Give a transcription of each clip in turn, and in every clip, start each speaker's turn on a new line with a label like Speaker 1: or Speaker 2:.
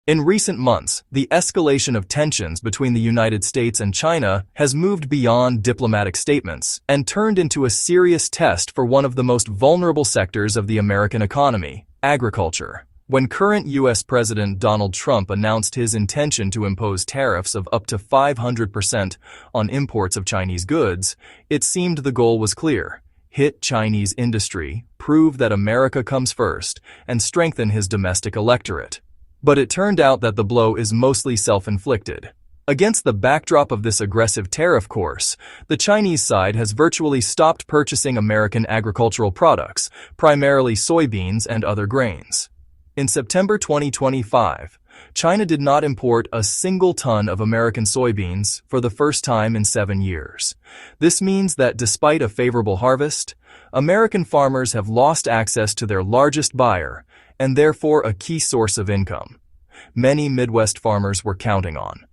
Speaker 1: In recent months, the escalation of tensions between the United States and China has moved beyond diplomatic statements and turned into a serious test for one of the most vulnerable sectors of the American economy, agriculture. When current U.S. President Donald Trump announced his intention to impose tariffs of up to 500% on imports of Chinese goods, it seemed the goal was clear: hit Chinese industry, prove that America comes first, and strengthen his domestic electorate. But it turned out that the blow is mostly self-inflicted. Against the backdrop of this aggressive tariff course, the Chinese side has virtually stopped purchasing American agricultural products, primarily soybeans and other grains. In September 2025, China did not import a single ton of American soybeans for the first time in 7 years. This means that despite a favorable harvest, American farmers have lost access to their largest buyer, and therefore a key source of income many Midwest farmers were counting on.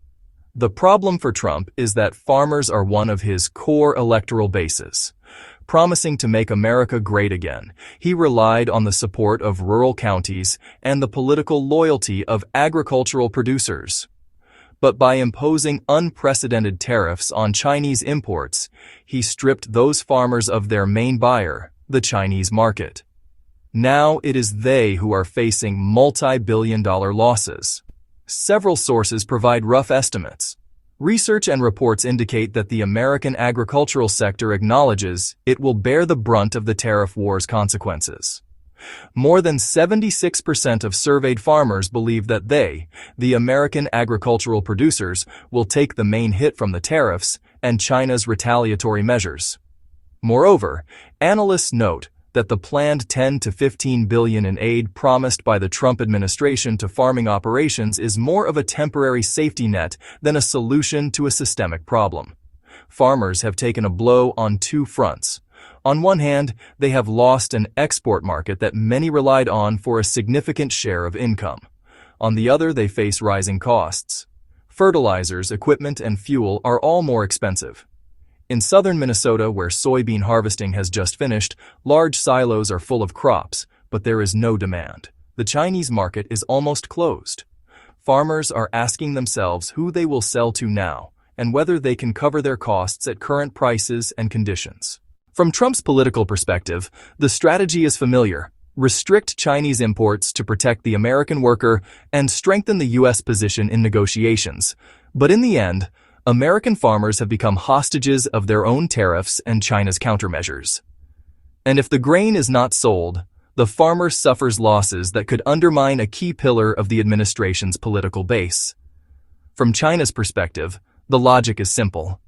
Speaker 1: The problem for Trump is that farmers are one of his core electoral bases. Promising to make America great again, he relied on the support of rural counties and the political loyalty of agricultural producers. But by imposing unprecedented tariffs on Chinese imports, he stripped those farmers of their main buyer, the Chinese market. Now it is they who are facing multi-billion-dollar losses. Several sources provide rough estimates. Research and reports indicate that the American agricultural sector acknowledges it will bear the brunt of the tariff war's consequences. More than 76% of surveyed farmers believe that they, the American agricultural producers, will take the main hit from the tariffs and China's retaliatory measures. Moreover, analysts note that the planned $10 to $15 billion in aid promised by the Trump administration to farming operations is more of a temporary safety net than a solution to a systemic problem. Farmers have taken a blow on two fronts. On one hand, they have lost an export market that many relied on for a significant share of income. On the other, they face rising costs. Fertilizers, equipment, and fuel are all more expensive. In southern Minnesota, where soybean harvesting has just finished, large silos are full of crops, but there is no demand. The Chinese market is almost closed. Farmers are asking themselves who they will sell to now, and whether they can cover their costs at current prices and conditions. From Trump's political perspective, the strategy is familiar: restrict Chinese imports to protect the American worker and strengthen the U.S. position in negotiations. But in the end, American farmers have become hostages of their own tariffs and China's countermeasures. And if the grain is not sold, the farmer suffers losses that could undermine a key pillar of the administration's political base. From China's perspective, the logic is simple.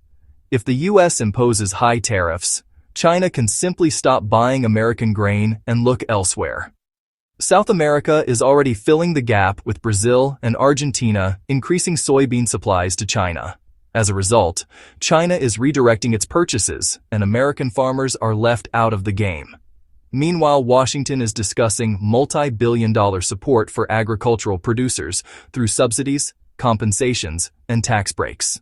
Speaker 1: If the U.S. imposes high tariffs, China can simply stop buying American grain and look elsewhere. South America is already filling the gap, with Brazil and Argentina increasing soybean supplies to China. As a result, China is redirecting its purchases, and American farmers are left out of the game. Meanwhile, Washington is discussing multi-billion-dollar support for agricultural producers through subsidies, compensations, and tax breaks.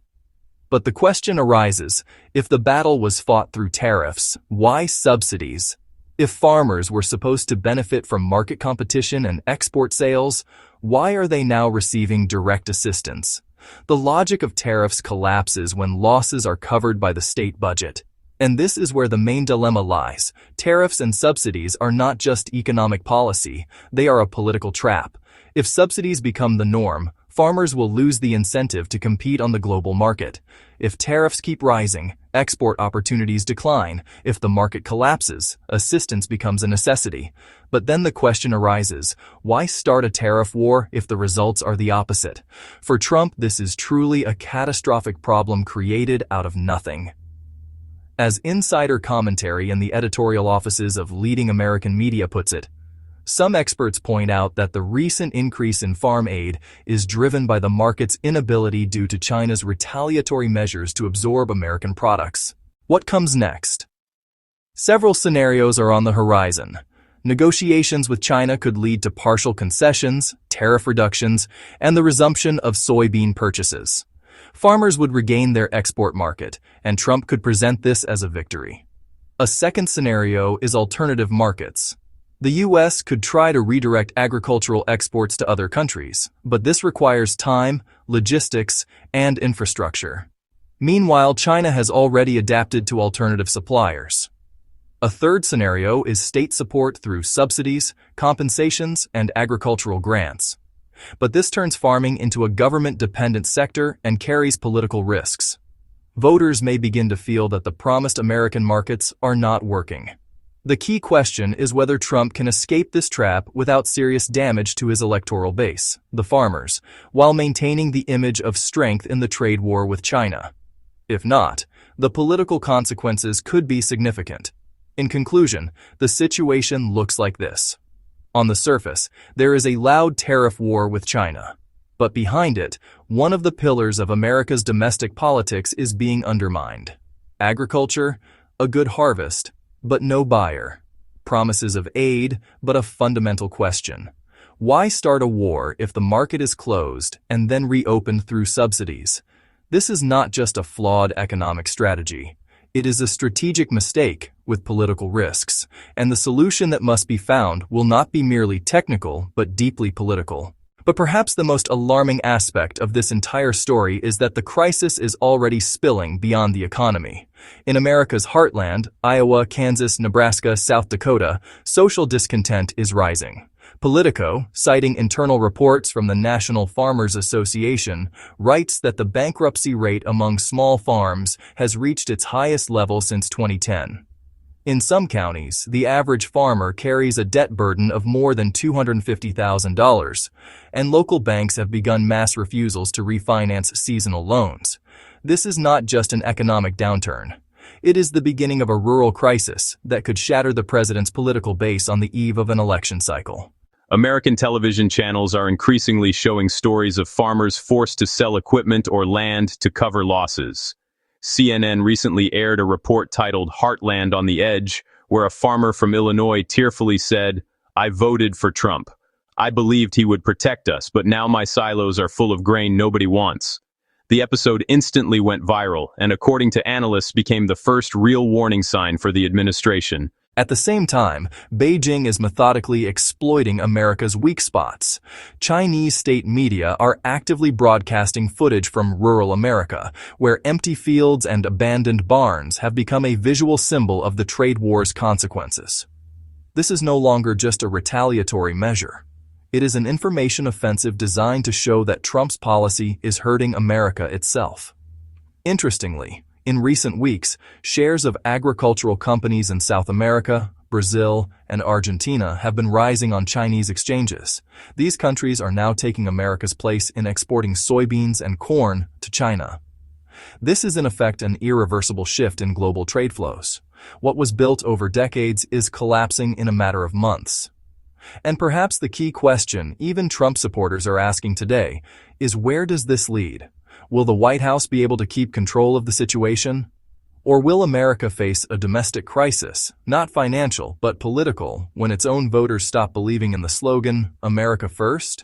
Speaker 1: But the question arises, if the battle was fought through tariffs, why subsidies? If farmers were supposed to benefit from market competition and export sales, why are they now receiving direct assistance? The logic of tariffs collapses when losses are covered by the state budget. And this is where the main dilemma lies. Tariffs and subsidies are not just economic policy, they are a political trap. If subsidies become the norm, farmers will lose the incentive to compete on the global market. If tariffs keep rising, export opportunities decline. If the market collapses, assistance becomes a necessity. But then the question arises, why start a tariff war if the results are the opposite? For Trump, this is truly a catastrophic problem created out of nothing. As insider commentary in the editorial offices of leading American media puts it, some experts point out that the recent increase in farm aid is driven by the market's inability due to China's retaliatory measures to absorb American products. What comes next? Several scenarios are on the horizon. Negotiations with China could lead to partial concessions, tariff reductions, and the resumption of soybean purchases. Farmers would regain their export market, and Trump could present this as a victory. A second scenario is alternative markets. The U.S. could try to redirect agricultural exports to other countries, but this requires time, logistics, and infrastructure. Meanwhile, China has already adapted to alternative suppliers. A third scenario is state support through subsidies, compensations, and agricultural grants. But this turns farming into a government-dependent sector and carries political risks. Voters may begin to feel that the promised American markets are not working. The key question is whether Trump can escape this trap without serious damage to his electoral base, the farmers, while maintaining the image of strength in the trade war with China. If not, the political consequences could be significant. In conclusion, the situation looks like this. On the surface, there is a loud tariff war with China. But behind it, one of the pillars of America's domestic politics is being undermined. Agriculture, a good harvest, but no buyer. Promises of aid, but a fundamental question. Why start a war if the market is closed and then reopened through subsidies? This is not just a flawed economic strategy. It is a strategic mistake with political risks, and the solution that must be found will not be merely technical but deeply political. But perhaps the most alarming aspect of this entire story is that the crisis is already spilling beyond the economy. In America's heartland, Iowa, Kansas, Nebraska, South Dakota, social discontent is rising. Politico, citing internal reports from the National Farmers Association, writes that the bankruptcy rate among small farms has reached its highest level since 2010. In some counties, the average farmer carries a debt burden of more than $250,000, and local banks have begun mass refusals to refinance seasonal loans. This is not just an economic downturn. It is the beginning of a rural crisis that could shatter the president's political base on the eve of an election cycle.
Speaker 2: American television channels are increasingly showing stories of farmers forced to sell equipment or land to cover losses. CNN recently aired a report titled "Heartland on the Edge," where a farmer from Illinois tearfully said, "I voted for Trump. I believed he would protect us, but now my silos are full of grain nobody wants." The episode instantly went viral, and according to analysts became the first real warning sign for the administration.
Speaker 1: At the same time, Beijing is methodically exploiting America's weak spots. Chinese state media are actively broadcasting footage from rural America, where empty fields and abandoned barns have become a visual symbol of the trade war's consequences. This is no longer just a retaliatory measure. It is an information offensive designed to show that Trump's policy is hurting America itself. Interestingly, in recent weeks, shares of agricultural companies in South America, Brazil, and Argentina have been rising on Chinese exchanges. These countries are now taking America's place in exporting soybeans and corn to China. This is in effect an irreversible shift in global trade flows. What was built over decades is collapsing in a matter of months. And perhaps the key question even Trump supporters are asking today is, where does this lead? Will the White House be able to keep control of the situation? Or will America face a domestic crisis, not financial but political, when its own voters stop believing in the slogan, "America First"?